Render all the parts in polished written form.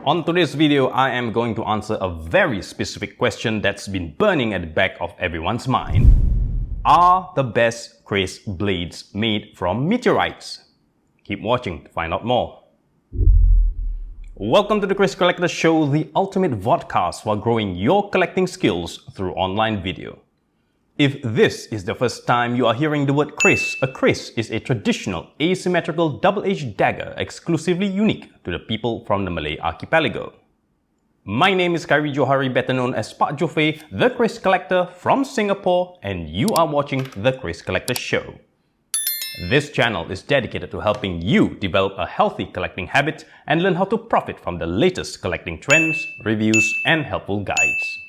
On today's video, I am going to answer a very specific question that's been burning at the back of everyone's mind. Are the best Keris blades made from meteorites? Keep watching to find out more. Welcome to the Keris Collector Show, the ultimate vodcast for growing your collecting skills through online video. If this is the first time you are hearing the word Keris, a Keris is a traditional asymmetrical double-edged dagger exclusively unique to the people from the Malay archipelago. My name is Khairi Johari, better known as Pak Jofe, the Keris Collector from Singapore, and you are watching the Keris Collector Show. This channel is dedicated to helping you develop a healthy collecting habit and learn how to profit from the latest collecting trends, reviews, and helpful guides.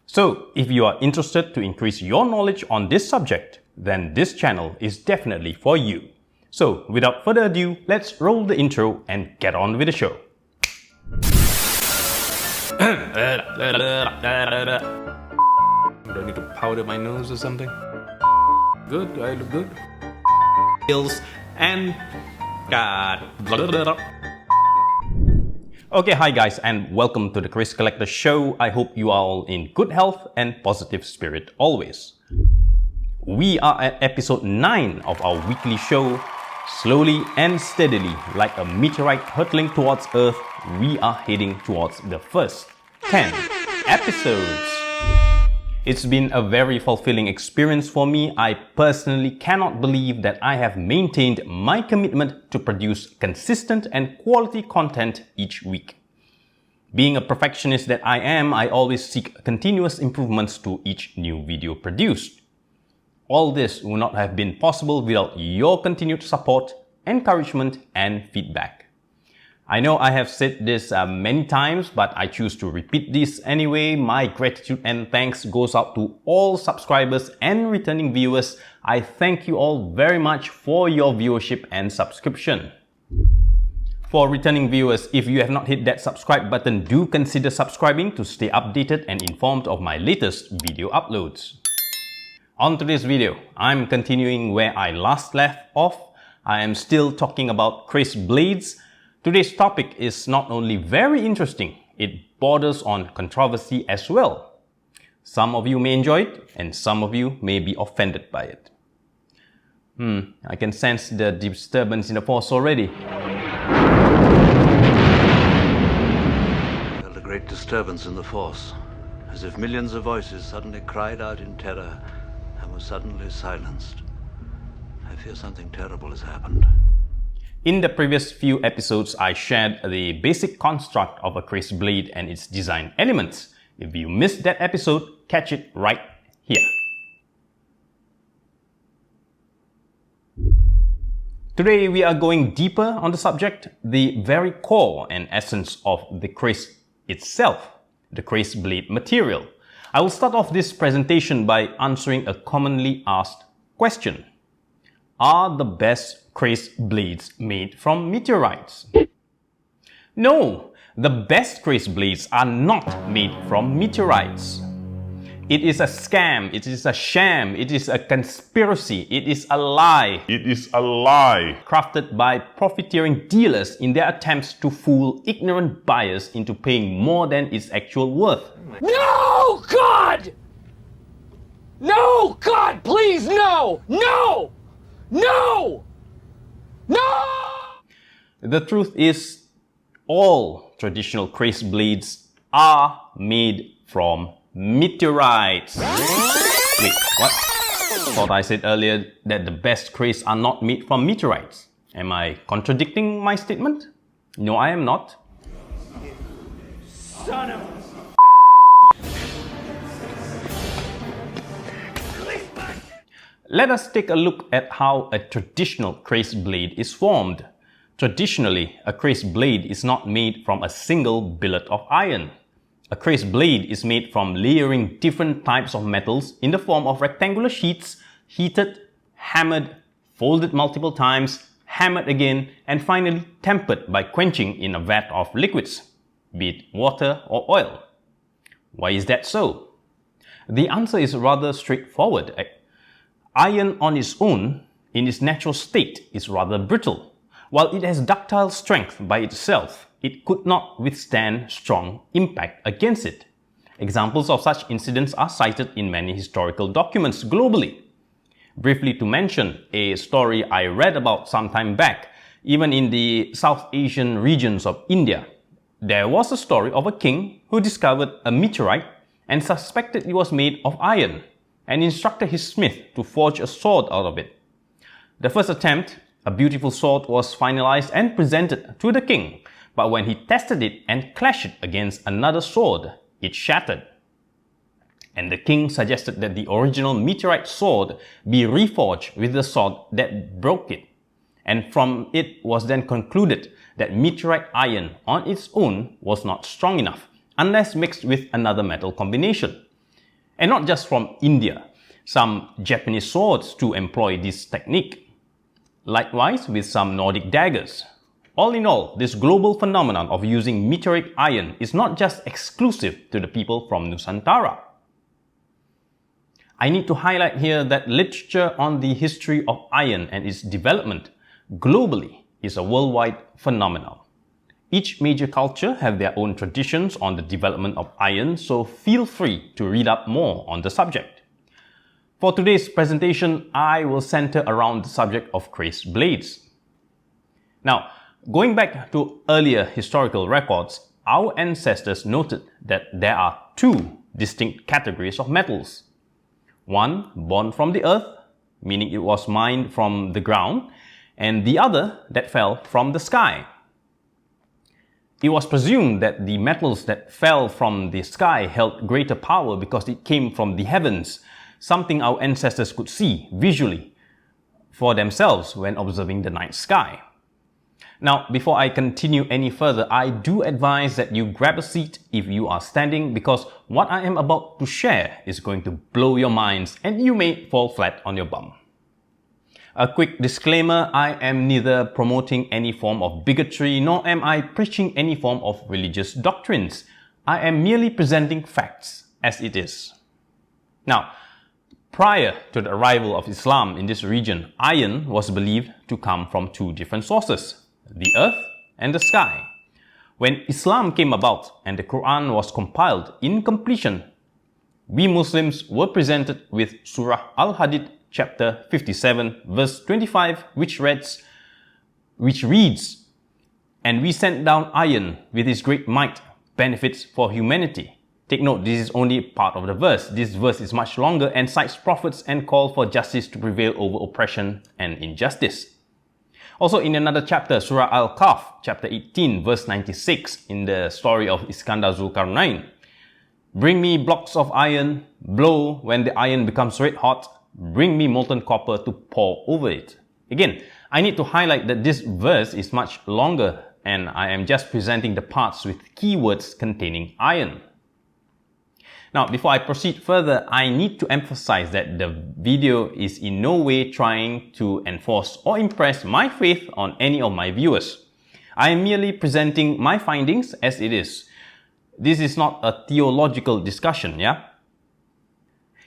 So, if you are interested to increase your knowledge on this subject, then this channel is definitely for you. So, without further ado, let's roll the intro and get on with the show. Do I need to powder my nose or something? Good, I look good. And Okay, hi guys, and welcome to the Keris Collector Show. I hope you are all in good health and positive spirit always. We are at episode 9 of our weekly show. Slowly and steadily, like a meteorite hurtling towards Earth, we are heading towards the first 10 episodes. It's been a very fulfilling experience for me. I personally cannot believe that I have maintained my commitment to produce consistent and quality content each week. Being a perfectionist that I am, I always seek continuous improvements to each new video produced. All this would not have been possible without your continued support, encouragement, and feedback. I know I have said this many times, but I choose to repeat this anyway. My gratitude and thanks goes out to all subscribers and returning viewers. I thank you all very much for your viewership and subscription. For returning viewers, if you have not hit that subscribe button, do consider subscribing to stay updated and informed of my latest video uploads. On today's video, I'm continuing where I last left off. I am still talking about Keris blades. Today's topic is not only very interesting, it borders on controversy as well. Some of you may enjoy it, and some of you may be offended by it. I can sense the disturbance in the force already. I felt a great disturbance in the force, as if millions of voices suddenly cried out in terror and were suddenly silenced. I fear something terrible has happened. In the previous few episodes, I shared the basic construct of a Keris blade and its design elements. If you missed that episode, catch it right here. Today, we are going deeper on the subject, the very core and essence of the Keris itself, the Keris blade material. I will start off this presentation by answering a commonly asked question. Are the best Keris blades made from meteorites? No, the best Keris blades are not made from meteorites. It is a scam, it is a sham, it is a conspiracy, it is a lie. It is a lie. Crafted by profiteering dealers in their attempts to fool ignorant buyers into paying more than its actual worth. No, God! No, God, please, no! No! No! No! The truth is, all traditional Keris blades are made from meteorites. Wait, what? Thought I said earlier that the best Keris are not made from meteorites. Am I contradicting my statement? No, I am not. Son of a... Let us take a look at how a traditional Keris blade is formed. Traditionally, a Keris blade is not made from a single billet of iron. A Keris blade is made from layering different types of metals in the form of rectangular sheets, heated, hammered, folded multiple times, hammered again, and finally tempered by quenching in a vat of liquids, be it water or oil. Why is that so? The answer is rather straightforward. Iron on its own, in its natural state, is rather brittle. While it has ductile strength by itself, it could not withstand strong impact against it. Examples of such incidents are cited in many historical documents globally. Briefly to mention a story I read about some time back, even in the South Asian regions of India, there was a story of a king who discovered a meteorite and suspected it was made of iron and instructed his smith to forge a sword out of it. The first attempt, a beautiful sword, was finalized and presented to the king, but when he tested it and clashed it against another sword, it shattered. And the king suggested that the original meteorite sword be reforged with the sword that broke it. And from it was then concluded that meteorite iron on its own was not strong enough unless mixed with another metal combination. And not just from India, some Japanese swords too employ this technique. Likewise with some Nordic daggers. All in all, this global phenomenon of using meteoric iron is not just exclusive to the people from Nusantara. I need to highlight here that literature on the history of iron and its development globally is a worldwide phenomenon. Each major culture have their own traditions on the development of iron, so feel free to read up more on the subject. For today's presentation, I will center around the subject of Keris blades. Now, going back to earlier historical records, our ancestors noted that there are two distinct categories of metals. One born from the earth, meaning it was mined from the ground, and the other that fell from the sky. It was presumed that the metals that fell from the sky held greater power because it came from the heavens, something our ancestors could see visually for themselves when observing the night sky. Now, before I continue any further, I do advise that you grab a seat if you are standing, because what I am about to share is going to blow your minds and you may fall flat on your bum. A quick disclaimer, I am neither promoting any form of bigotry nor am I preaching any form of religious doctrines. I am merely presenting facts as it is. Now, prior to the arrival of Islam in this region, iron was believed to come from two different sources: the earth and the sky. When Islam came about and the Quran was compiled in completion, we Muslims were presented with Surah Al-Hadid chapter 57 verse 25, which reads, "And we sent down iron with his great might, benefits for humanity." Take note, this is only part of the verse. This verse is much longer and cites prophets and call for justice to prevail over oppression and injustice. Also in another chapter, Surah Al-Kahf, chapter 18, verse 96, in the story of Iskandar Zulkarnain. "Bring me blocks of iron, blow when the iron becomes red hot, bring me molten copper to pour over it." Again, I need to highlight that this verse is much longer and I am just presenting the parts with keywords containing iron. Now, before I proceed further, I need to emphasize that the video is in no way trying to enforce or impress my faith on any of my viewers. I am merely presenting my findings as it is. This is not a theological discussion, yeah?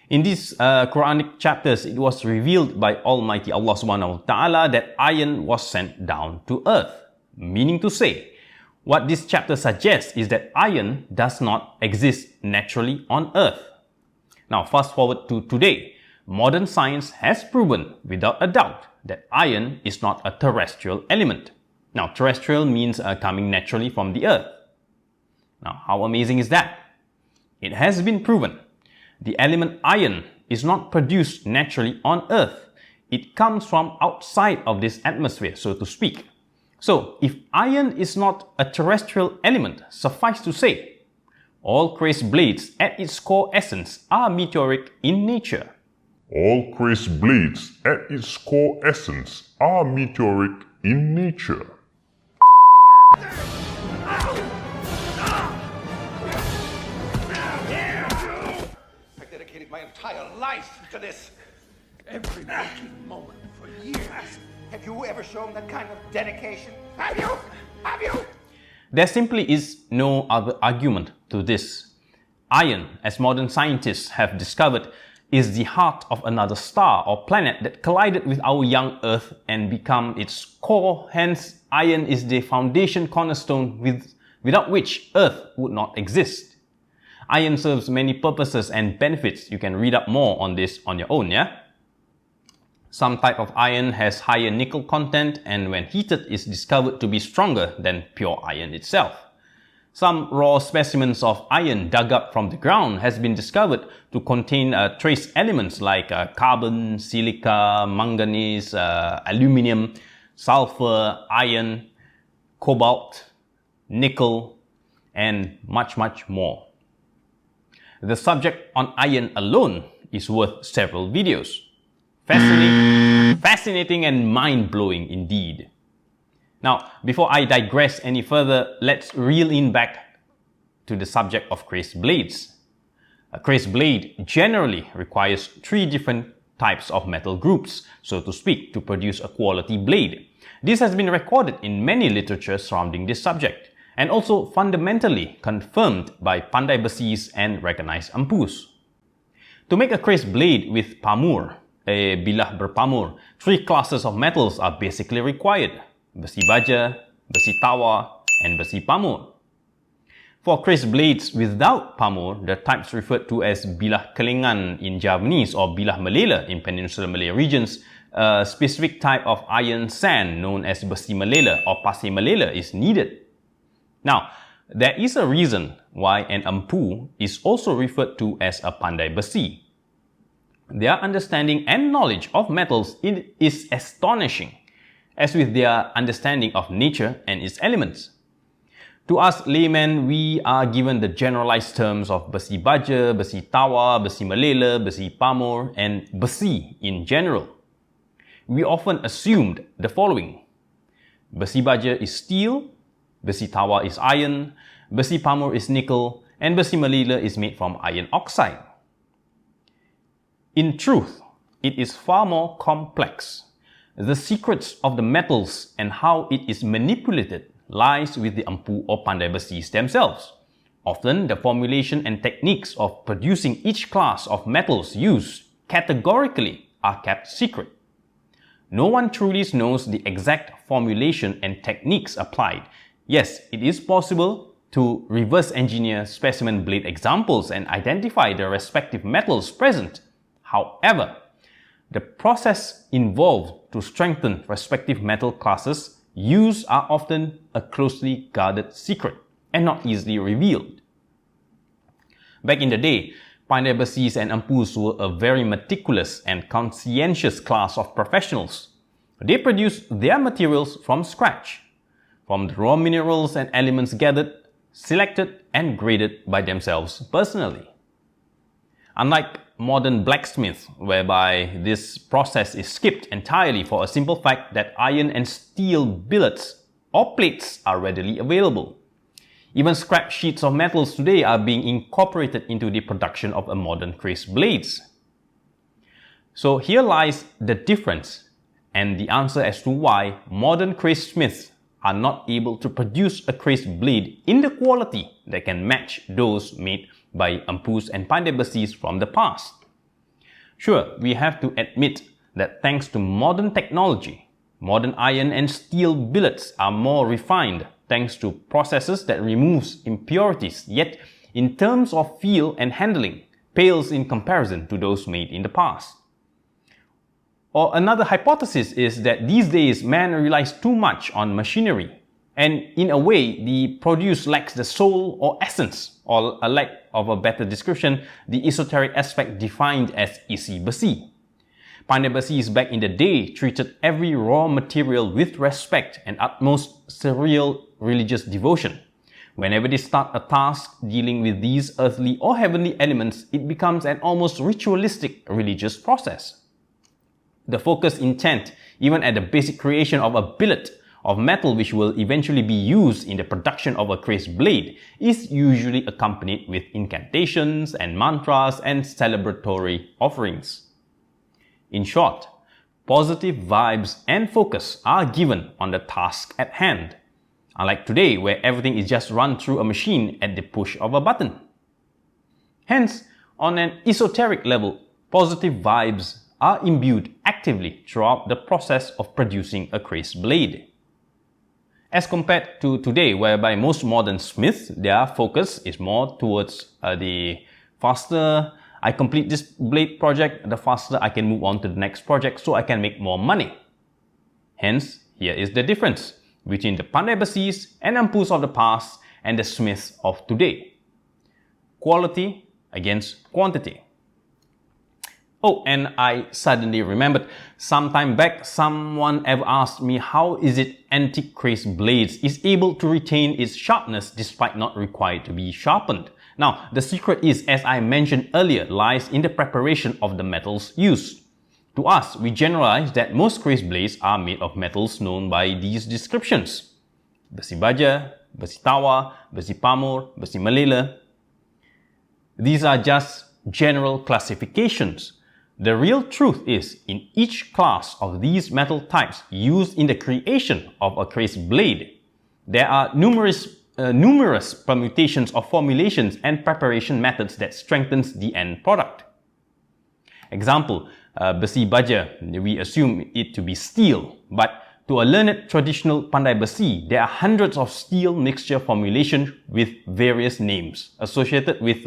In these Quranic chapters, it was revealed by Almighty Allah subhanahu wa ta'ala that iron was sent down to earth. Meaning to say, what this chapter suggests is that iron does not exist naturally on earth. Now, fast forward to today. Modern science has proven without a doubt that iron is not a terrestrial element. Now, terrestrial means coming naturally from the earth. Now, how amazing is that? It has been proven. The element iron is not produced naturally on earth. It comes from outside of this atmosphere, so to speak. So, if iron is not a terrestrial element, suffice to say, all Keris blades at its core essence are meteoric in nature. All Keris blades at its core essence are meteoric in nature. I dedicated my entire life to this. Every waking moment for years. Have you ever shown that kind of dedication? Have you? Have you? There simply is no other argument to this. Iron, as modern scientists have discovered, is the heart of another star or planet that collided with our young Earth and become its core. Hence, iron is the foundation cornerstone without which Earth would not exist. Iron serves many purposes and benefits. You can read up more on this on your own, yeah? Some type of iron has higher nickel content and when heated is discovered to be stronger than pure iron itself. Some raw specimens of iron dug up from the ground has been discovered to contain trace elements like carbon, silica, manganese, aluminium, sulfur, iron, cobalt, nickel, and much more. The subject on iron alone is worth several videos. Fascinating and mind-blowing indeed. Now, before I digress any further, let's reel in back to the subject of Keris blades. A Keris blade generally requires 3 different types of metal groups, so to speak, to produce a quality blade. This has been recorded in many literature surrounding this subject, and also fundamentally confirmed by pandai besis and recognized ampus. To make a Keris blade with pamur, a bilah berpamur, 3 classes of metals are basically required: besi baja, besi tawa, and besi pamur. For Keris blades without pamur, the types referred to as bilah kelingan in Javanese or bilah Malela in Peninsular Malay regions, a specific type of iron sand known as besi Malela or pasir Malela is needed. Now, there is a reason why an ampu is also referred to as a pandai besi. Their understanding and knowledge of metals is astonishing, as with their understanding of nature and its elements. To us laymen, we are given the generalized terms of besi baja, besi tawa, besi Malela, besi pamur, and besi in general. We often assumed the following: besi baja is steel, besi tawa is iron, besi pamur is nickel, and besi Malela is made from iron oxide. In truth, it is far more complex. The secrets of the metals and how it is manipulated lies with the ampu or pandai besis themselves. Often, the formulation and techniques of producing each class of metals used categorically are kept secret. No one truly knows the exact formulation and techniques applied. Yes, it is possible to reverse engineer specimen blade examples and identify the respective metals present. However, the process involved to strengthen respective metal classes used are often a closely guarded secret and not easily revealed. Back in the day, pandai besis and ampus were a very meticulous and conscientious class of professionals. They produced their materials from scratch, from the raw minerals and elements gathered, selected, and graded by themselves personally. Unlike modern blacksmith, whereby this process is skipped entirely for a simple fact that iron and steel billets or plates are readily available. Even scrap sheets of metals today are being incorporated into the production of a modern Keris blades. So here lies the difference and the answer as to why modern Keris smiths are not able to produce a Keris blade in the quality that can match those made by ampus and pandai besis from the past. Sure, we have to admit that thanks to modern technology, modern iron and steel billets are more refined thanks to processes that removes impurities, yet in terms of feel and handling, pales in comparison to those made in the past. Or another hypothesis is that these days man relies too much on machinery, and in a way the produce lacks the soul or essence, or a lack of a better description, the esoteric aspect defined as isi besi. Pandai besis back in the day treated every raw material with respect and utmost surreal religious devotion. Whenever they start a task dealing with these earthly or heavenly elements, it becomes an almost ritualistic religious process. The focused intent, even at the basic creation of a billet of metal which will eventually be used in the production of a Keris blade, is usually accompanied with incantations and mantras and celebratory offerings. In short, positive vibes and focus are given on the task at hand, unlike today where everything is just run through a machine at the push of a button. Hence, on an esoteric level, positive vibes are imbued actively throughout the process of producing a Keris blade. as compared to today, whereby most modern smiths, their focus is more towards the faster I complete this blade project, the faster I can move on to the next project so I can make more money. Hence, here is the difference between the pandai besis and empus of the past and the smiths of today. Quality against quantity. Oh, and I suddenly remembered, some time back, someone ever asked me how is it antique Keris blades is able to retain its sharpness despite not required to be sharpened. Now, the secret is, as I mentioned earlier, lies in the preparation of the metals used. To us, we generalize that most Keris blades are made of metals known by these descriptions: besi baja, besi tawa, besi pamor, besi Malay. These are just general classifications. The real truth is, in each class of these metal types used in the creation of a Keris blade, there are numerous permutations of formulations and preparation methods that strengthens the end product. Example, besi baja, we assume it to be steel, but to a learned traditional pandai besi, there are hundreds of steel mixture formulations with various names associated with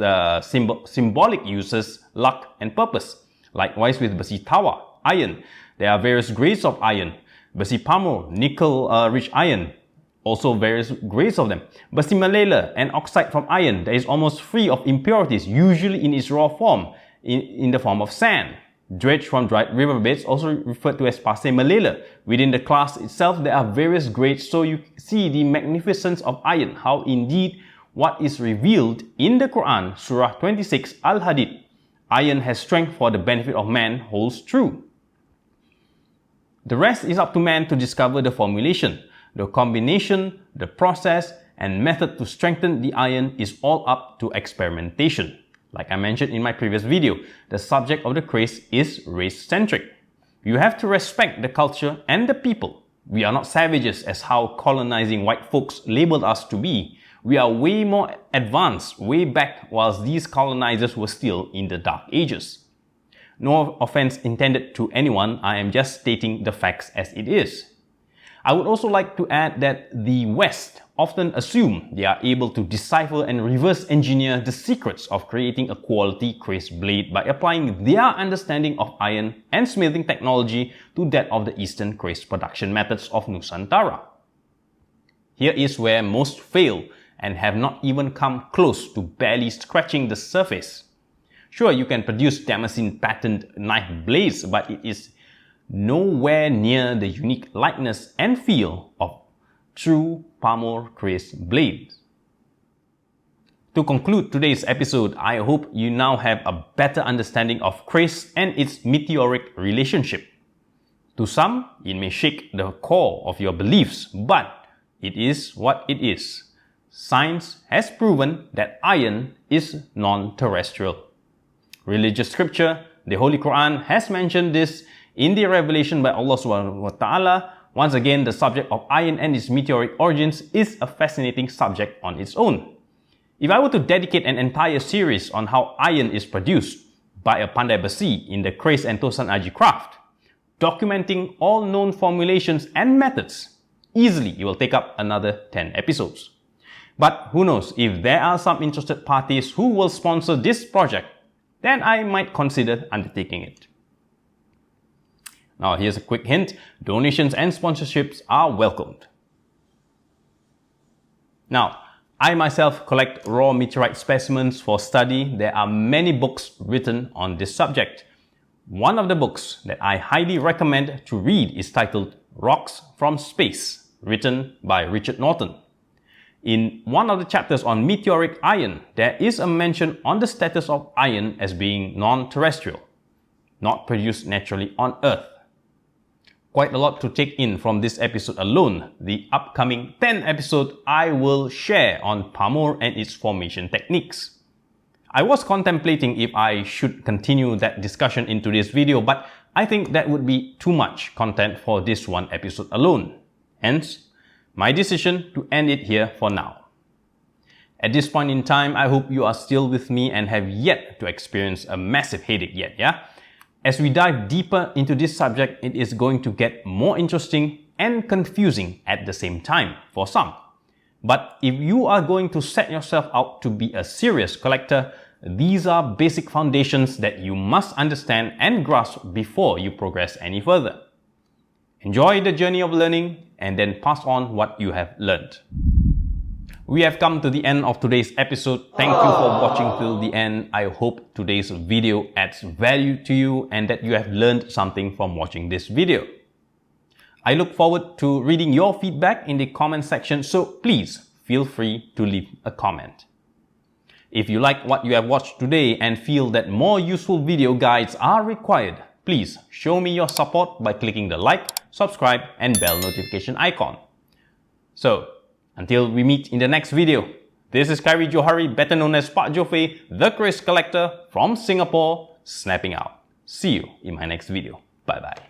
symbolic uses, luck and purpose. Likewise with besi tawa, iron, there are various grades of iron. Besi pamor, nickel-rich iron, also various grades of them. Besi Malay and oxide from iron that is almost free of impurities, usually in its raw form, in the form of sand. Dredged from dried riverbeds, also referred to as pasir Malay. Within the class itself, there are various grades, so you see the magnificence of iron, how indeed what is revealed in the Quran, Surah 26, Al-Hadid, iron has strength for the benefit of man, holds true. The rest is up to man to discover the formulation. The combination, the process, and method to strengthen the iron is all up to experimentation. Like I mentioned in my previous video, the subject of the Keris is race-centric. You have to respect the culture and the people. We are not savages as how colonizing white folks labeled us to be. We are way more advanced way back whilst these colonizers were still in the dark ages. No offense intended to anyone, I am just stating the facts as it is. I would also like to add that the West often assume they are able to decipher and reverse engineer the secrets of creating a quality Keris blade by applying their understanding of iron and smithing technology to that of the Eastern Keris production methods of Nusantara. Here is where most fail and have not even come close to barely scratching the surface. Sure, you can produce Damascene patterned knife blades, but it is nowhere near the unique likeness and feel of true Pamor Keris blades. To conclude today's episode, I hope you now have a better understanding of Keris and its meteoric relationship. To some, it may shake the core of your beliefs, but it is what it is. Science has proven that iron is non-terrestrial. Religious scripture, the Holy Quran, has mentioned this in the revelation by Allah subhanahu wa ta'ala. Once again, the subject of iron and its meteoric origins is a fascinating subject on its own. If I were to dedicate an entire series on how iron is produced by a pandai besi in the Keris and Tosan Aji craft, documenting all known formulations and methods, easily it will take up another 10 episodes. But who knows, if there are some interested parties who will sponsor this project, then I might consider undertaking it. Now here's a quick hint, donations and sponsorships are welcomed. Now, I myself collect raw meteorite specimens for study. There are many books written on this subject. One of the books that I highly recommend to read is titled Rocks from Space, written by Richard Norton. In one of the chapters on meteoric iron, there is a mention on the status of iron as being non-terrestrial, not produced naturally on Earth. Quite a lot to take in from this episode alone. The upcoming 10 episode I will share on Pamor and its formation techniques. I was contemplating if I should continue that discussion in today's video, but I think that would be too much content for this one episode alone. Hence, my decision to end it here for now. At this point in time, I hope you are still with me and have yet to experience a massive headache yet, yeah? As we dive deeper into this subject, it is going to get more interesting and confusing at the same time for some. But if you are going to set yourself out to be a serious collector, these are basic foundations that you must understand and grasp before you progress any further. Enjoy the journey of learning and then pass on what you have learned. We have come to the end of today's episode. Thank you for watching till the end. I hope today's video adds value to you and that you have learned something from watching this video. I look forward to reading your feedback in the comment section, so please feel free to leave a comment. If you like what you have watched today and feel that more useful video guides are required, please show me your support by clicking the like, subscribe and bell notification icon. So, until we meet in the next video, this is Khairi Johari, better known as Pak Jofe, the Keris Collector from Singapore, snapping out. See you in my next video. Bye bye.